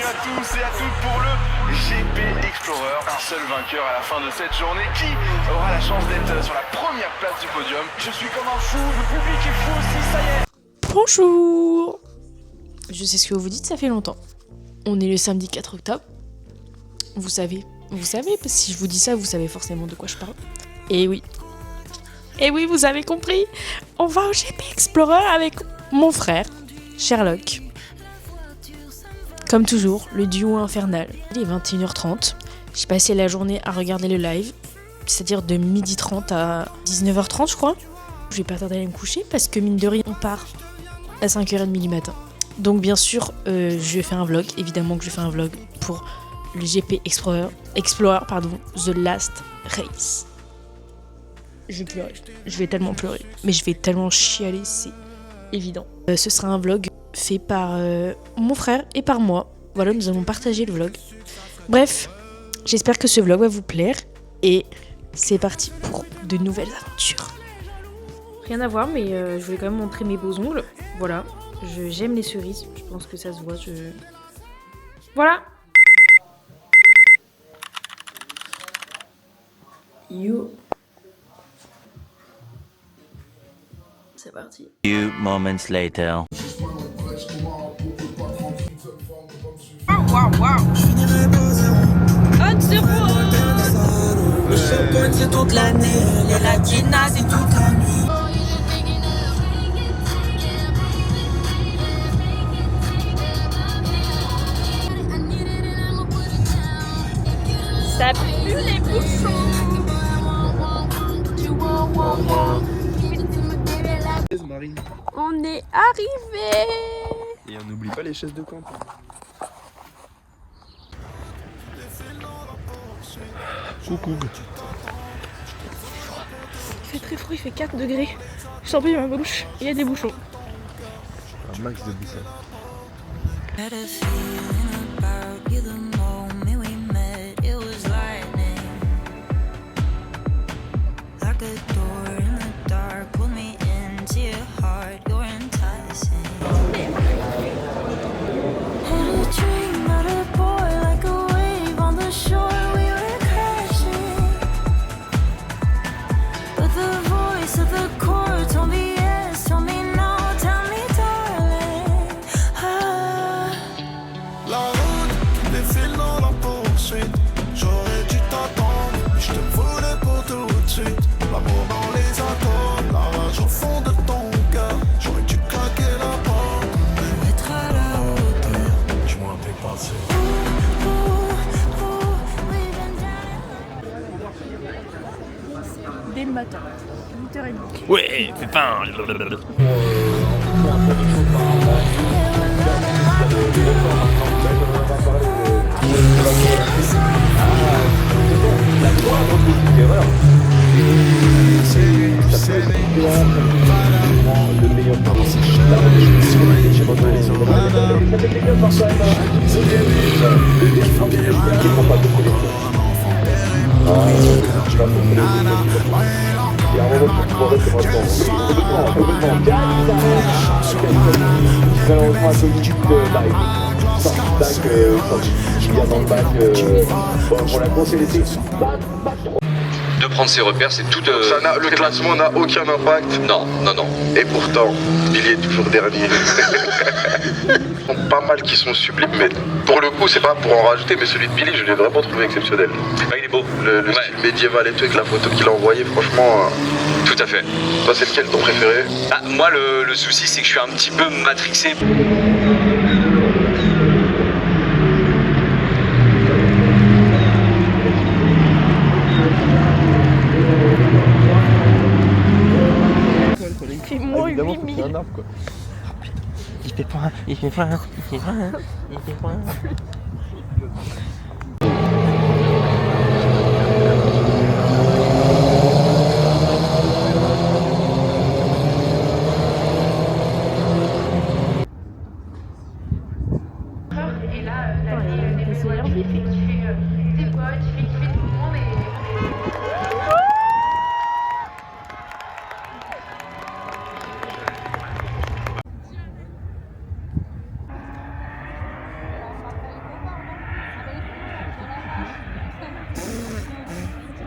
à tous et à toutes pour le GP Explorer. Un seul vainqueur à la fin de cette journée. Qui aura la chance d'être sur la première place du podium? Je suis comme un fou, le public est fou aussi, ça y est. Bonjour. Je sais ce que vous vous dites, ça fait longtemps. On est le samedi 4 octobre. Vous savez, parce que si je vous dis ça, vous savez forcément de quoi je parle. Et oui, vous avez compris. On va au GP Explorer avec mon frère, Sherlock. Comme toujours, le duo infernal. Il est 21h30. J'ai passé la journée à regarder le live, c'est-à-dire de 12h30 à 19h30, je crois. Je vais pas tarder à aller me coucher parce que mine de rien, on part à 5h30 du matin. Donc bien sûr, je fais un vlog. Évidemment que je fais un vlog pour le GP Explorer, The Last Race. Je vais pleurer. Je vais tellement pleurer. Mais je vais tellement chialer, c'est évident. Ce sera un vlog fait par mon frère et par moi. Voilà, nous allons partager le vlog. Bref, j'espère que ce vlog va vous plaire. Et c'est parti pour de nouvelles aventures. Rien à voir, mais je voulais quand même montrer mes beaux ongles. Voilà, j'aime les cerises. Je pense que ça se voit. Voilà. You. C'est parti. Few moments later. Le champagne c'est toute l'année, les latinas c'est toute la nuit. Ça pue les bouchons. On est arrivé. Et on n'oublie pas les chaises de camp. Coucou. Il fait très froid, il fait 4 degrés. Je sens plus ma bouche, il y a des bouchons. Un max de bouchons. Dès le matin, 8h30. Ouais, Pépin. De prendre ses repères, c'est tout. Le classement n'a aucun impact. Non. Et pourtant, Billy est toujours dernier. Pas mal qui sont sublimes, mais pour le coup, c'est pas pour en rajouter, mais celui de Billy, je l'ai vraiment trouvé exceptionnel. Ah, il est beau. Le style médiéval et tout, avec la photo qu'il a envoyée, franchement. Tout à fait. Toi, c'est lequel ton préféré? Ah, moi, le souci, c'est que je suis un petit peu matrixé. Fais-moi Évidemment, 8000. c'est un arbre, quoi. Il fait pas. Et là, la vie des potes, qui fait kiffer tes potes, qui fait kiffer tout le monde et...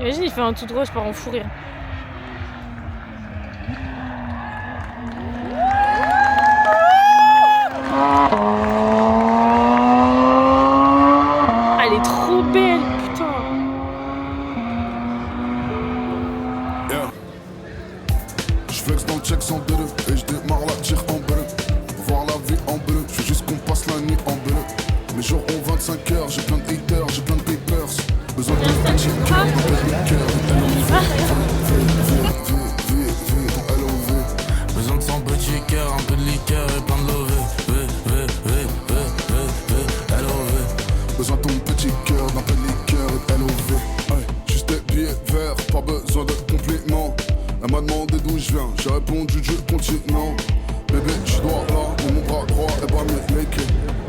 Imagine, il fait un tout droit, je pars en fou rire. Elle est trop belle, putain. Je flex dans le check sans bleu et je démarre la tire en bleu. Voir la vie en bleu, je veux juste qu'on passe la nuit en bleu. Mes jours ont 25 heures, j'ai plein de haters, j'ai plein de papers. Besoin de petit cœur, de cœur, besoin de son petit cœur, un peu de liqueur et plein de love. Besoin de ton petit cœur, d'un peu de liqueur et de LOV. Juste des billets verts, pas besoin de compliments. Elle m'a demandé d'où je viens, j'ai répondu du continent. Bébé, je suis droit là, dans mon bras droit, et bah mes mecs.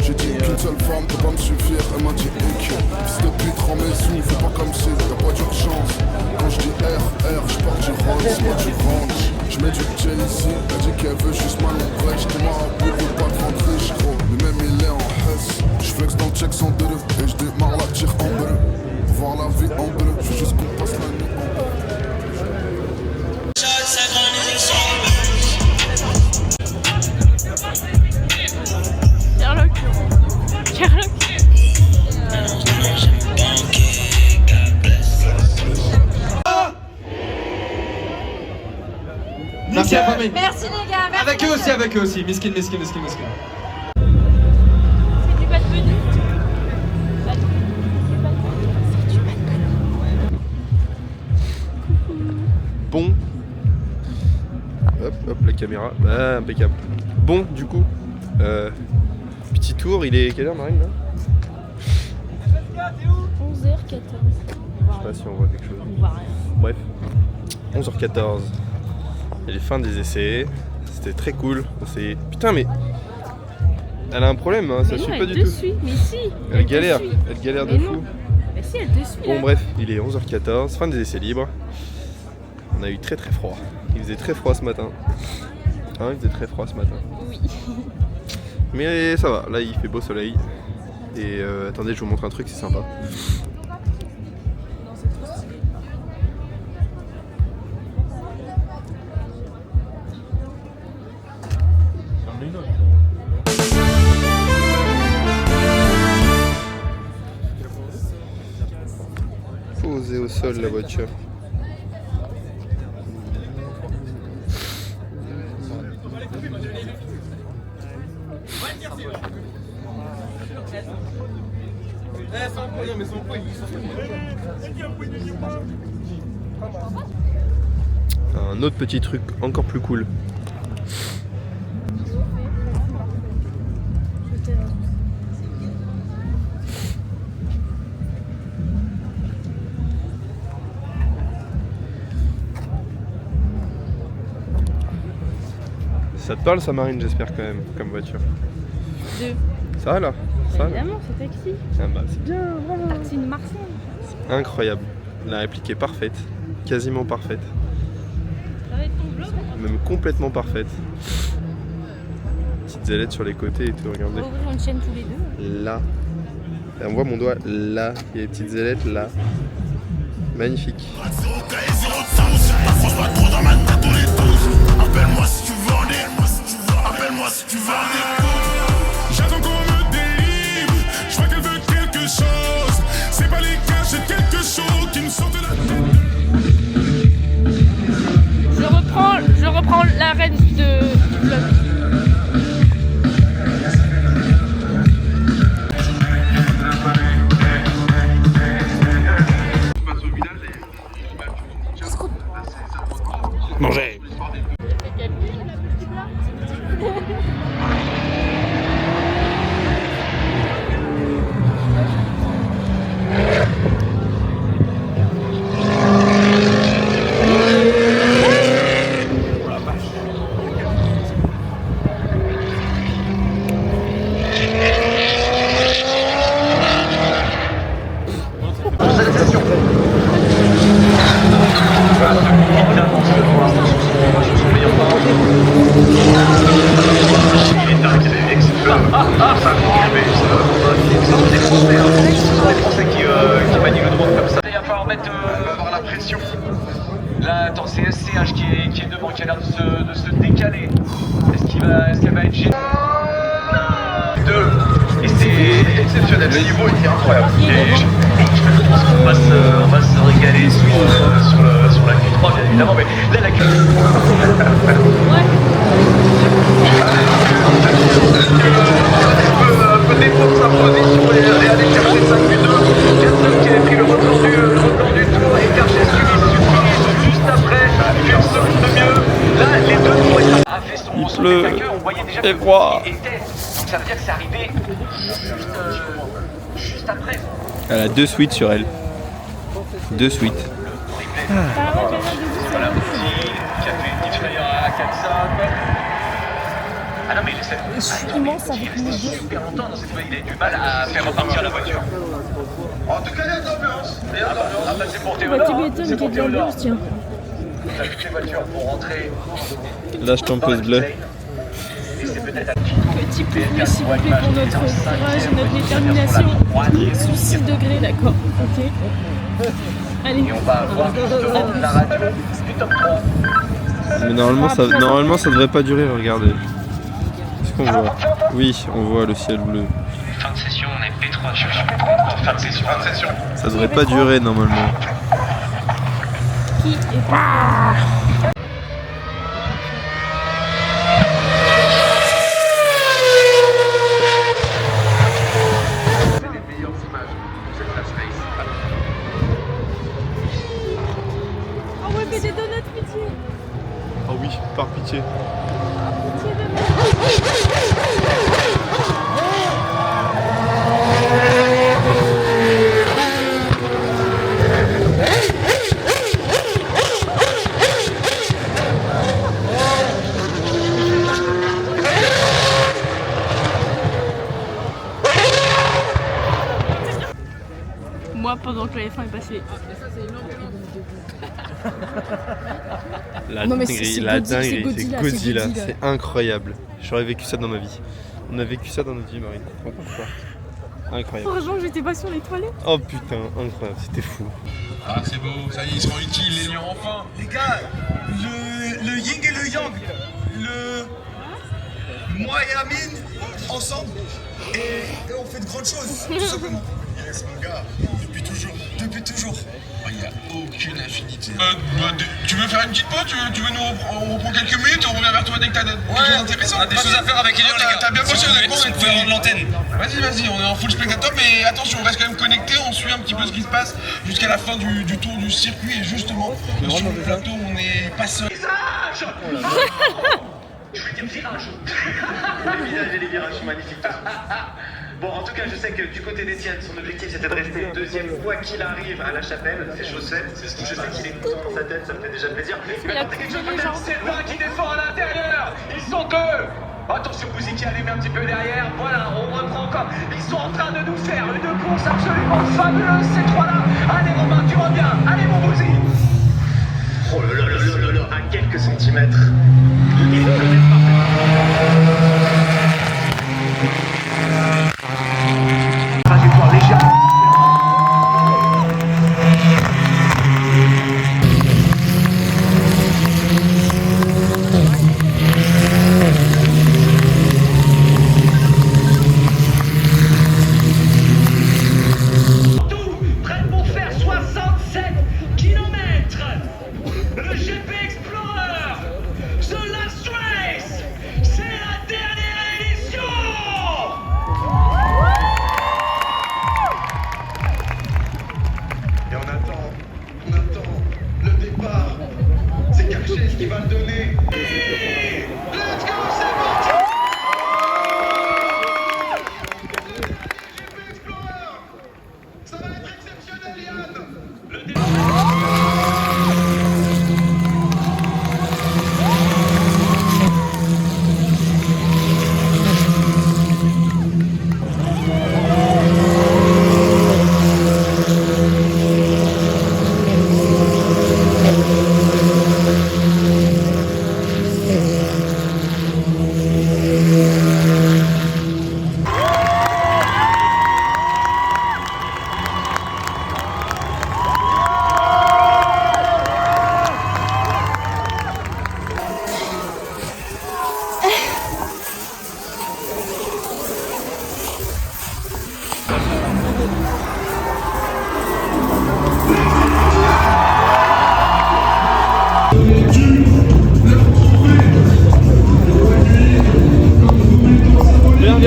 J'ai dit qu'une seule femme peut pas me suffire, elle m'a dit ok. Fils de pute, rends mes sous, fais pas comme si y'a pas d'urgence. Quand je dis RR, je pars du Rolls, moi du range. Je mets du gel ici, elle dit qu'elle veut juste ma nombrée. Je démarre pour ne pas te rendre riche, gros. Mais même il est en Hesse. Je flex dans le check sans deux et je démarre la tire en bleu. Voir la vie en bleu, je veux juste qu'on passe la nuit en bleu. Sherlock. Sherlock. Merci à la famille. Merci les gars, merci. Avec eux aussi. Miskin. C'est du bad bunny. Bon. Hop, la caméra. Ah, impeccable. Bon, du coup, petit tour. Il est quelle heure, Marine, là 11h14. Je sais pas si on voit quelque chose. On voit rien. Bref, 11h14. Et les fins des essais. C'était très cool. Putain, mais elle a un problème, hein, ça suit pas du tout. Mais si. Elle galère de fou. Mais si, elle te suit. Bon, bref, il est 11h14, fin des essais libres. On a eu très froid. Il faisait très froid ce matin. Hein, il faisait très froid ce matin. Oui. Mais ça va, là il fait beau soleil. Et attendez, je vous montre un truc, c'est sympa. Posée au sol la voiture. Un autre petit truc encore plus cool. Ça te parle, ça, Marine, j'espère quand même, comme voiture. Ça va là? Ça va, là Évidemment, c'est taxi. Ah bah c'est bien, voilà. Taxi de Marseille. Incroyable. La réplique est parfaite, quasiment parfaite. Ça va être ton vlog? Même complètement parfaite. Petites ailettes sur les côtés et tout, On regardez. va ouvrir une chaîne tous les deux. Là. Et on voit mon doigt là. Il y a des petites ailettes là. Magnifique. Appelle-moi si tu veux en aller. Appelle-moi si tu veux en aller. J'attends qu'on me délivre. Je vois qu'elle veut quelque chose. C'est pas les cas, j'ai quelque chose qui me sort de la tête. Je reprends l'arène du vlog. Manger. Des Français qui manient le drone comme ça. Il y a pas remettre... Elle va avoir la pression. Là, attends, c'est SCH qui est devant, qui a l'air de se décaler. Est-ce qu'elle va être gênée? Et c'est exceptionnel, le niveau était incroyable. Et je pense qu'on va se régaler sur la Q3, bien évidemment, mais là, la Q3... peut défendre sa position et aller chercher sa Q2. Gaston qui a pris le record du tour et Karches qui juste après, une seconde de mieux. Là, les deux tours a fait son pleut. détaqueux, on voyait déjà Et que froid. il était. Donc ça veut dire que c'est arrivé juste après. Elle a 2 suites sur elle. 2 suites. Voilà, petit, qui a fait une petite frayeur à Katsa. Ah non mais c'est immense avec il est resté super longtemps dans cette voie, il a eu du mal à faire repartir la voiture. En tout cas, il y a de l'ambiance. Ah bah c'est pour Théodore. C'est pour Théodore. T'as toutes les voitures pour rentrer. Là, je t'impose bleu. Et c'est peut-être Petit plus bleu s'il vous plaît pour notre courage et notre détermination. Sous 6 degrés, d'accord. Ok. Allez. Et on va avoir justement la radio du top 3. Mais normalement, ça devrait pas durer, regardez. Qu'est-ce qu'on voit? Oui, on voit le ciel bleu. Fin de session, on est P3, je suis fin de session. Fin de session. Ça devrait pas durer normalement. Qui est pas... Oh ouais, mais des donuts, pitié. Oh oui, par pitié. Moi, pendant que la F1 est passée. La Non, mais dinguerie, c'est la Godzilla, dinguerie, c'est c'est Godzilla. Godzilla, c'est incroyable. J'aurais vécu ça dans ma vie. On a vécu ça dans notre vie, Marine. Tu te rends compte ou pas? Incroyable. Heureusement que j'étais pas sur les toilettes. Oh putain, incroyable, c'était fou. Ah, c'est beau, ça y est, ils seront utiles, les lions, enfin. Les gars, le yin et le yang, moi et Amine, ensemble, et on fait de grandes choses, tout simplement. Yes, mon gars, depuis toujours. Depuis toujours. Il n'y a aucune affinité. Tu veux faire une petite pause? Tu veux on reprend quelques minutes et on revient vers toi dès que t'as des choses intéressantes? On a des choses à faire avec Elion, les gars. T'as bien bossé, honnêtement. On peut rendre l'antenne. Vas-y, on est en full spectateur, mais attention, on reste quand même connecté, on suit un petit peu ce qui se passe jusqu'à la fin du tour du circuit. Et justement, sur le plateau, on n'est pas seul. Je vais dire virage. Les visages et les virages sont magnifiques. Bon, en tout cas, je sais que du côté d'Etienne, son objectif c'était de rester deuxième fois qu'il arrive à la chapelle. C'est chose faite. Je sais qu'il est content dans sa tête, ça me fait déjà plaisir. Mais attendez quelque chose, peut-être Sylvain qui défend à l'intérieur. Ils sont deux. Attention, Bouzy qui allait un petit peu derrière. Voilà, on reprend encore. Ils sont en train de nous faire une course absolument fabuleuse, ces trois-là. Allez, Romain, tu reviens. Allez, mon Bouzy. Oh là là là là là, à quelques centimètres. Ils se connaissent parfaitement. Trajectoire légère. Prêt pour faire 67 km. Le GP Explorer, The Last Race, c'est la dernière édition.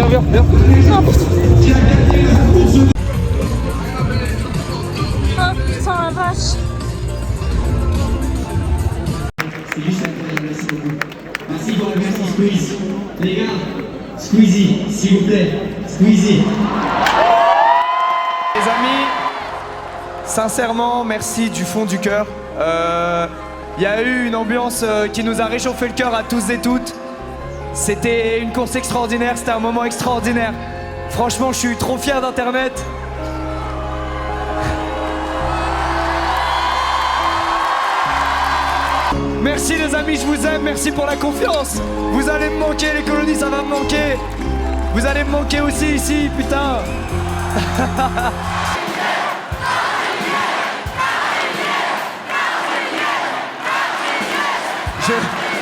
Viens. Ah, putain la vache. C'est juste incroyable, merci beaucoup. Merci pour la merci Squeeze. Les gars, Squeezie, s'il vous plaît. Squeezie. Les amis, sincèrement, merci du fond du cœur. Il y a eu une ambiance qui nous a réchauffé le cœur à tous et toutes. C'était une course extraordinaire, c'était un moment extraordinaire. Franchement, je suis trop fier d'Internet. Merci les amis, je vous aime, merci pour la confiance. Vous allez me manquer, les colonies, ça va me manquer. Vous allez me manquer aussi ici, putain.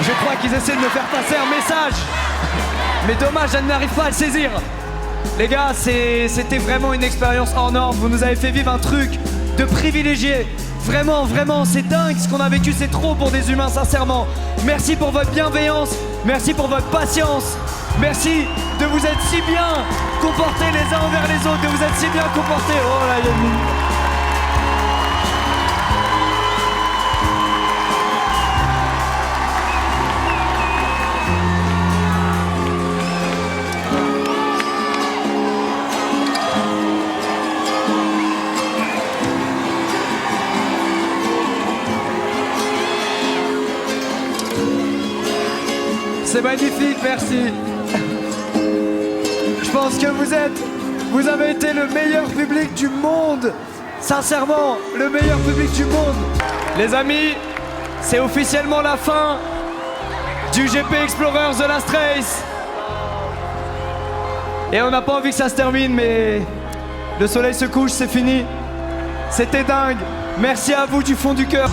Je crois qu'ils essaient de me faire passer un message. Mais dommage, je n'arrive pas à le saisir. Les gars, c'était vraiment une expérience hors norme. Vous nous avez fait vivre un truc de privilégié. Vraiment, c'est dingue ce qu'on a vécu, c'est trop pour des humains, sincèrement. Merci pour votre bienveillance, merci pour votre patience. Merci de vous être si bien comportés les uns envers les autres, de vous être si bien comportés. Oh là, Yannick. C'est magnifique, merci. Je pense que vous avez été le meilleur public du monde. Sincèrement, le meilleur public du monde. Les amis, c'est officiellement la fin du GP Explorer The Last Race. Et on n'a pas envie que ça se termine, mais le soleil se couche, c'est fini. C'était dingue. Merci à vous du fond du cœur.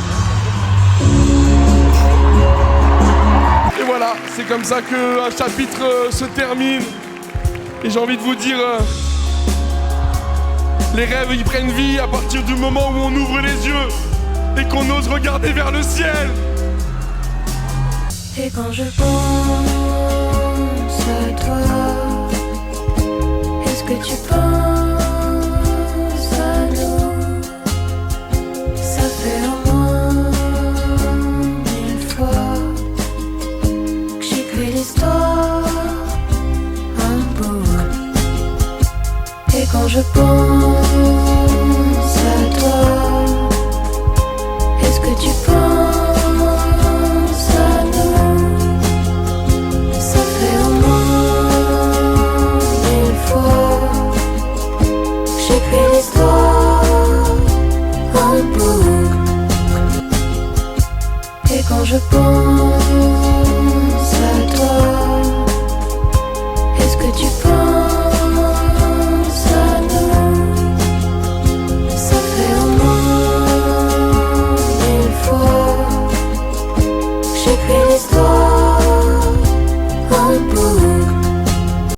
Et voilà, c'est comme ça qu'un chapitre se termine. Et j'ai envie de vous dire, les rêves ils prennent vie à partir du moment où on ouvre les yeux et qu'on ose regarder vers le ciel. Et quand je pense à toi, est-ce que tu penses à nous? Ça fait au moins 1000 fois que j'écris l'histoire un bout. Et quand je pense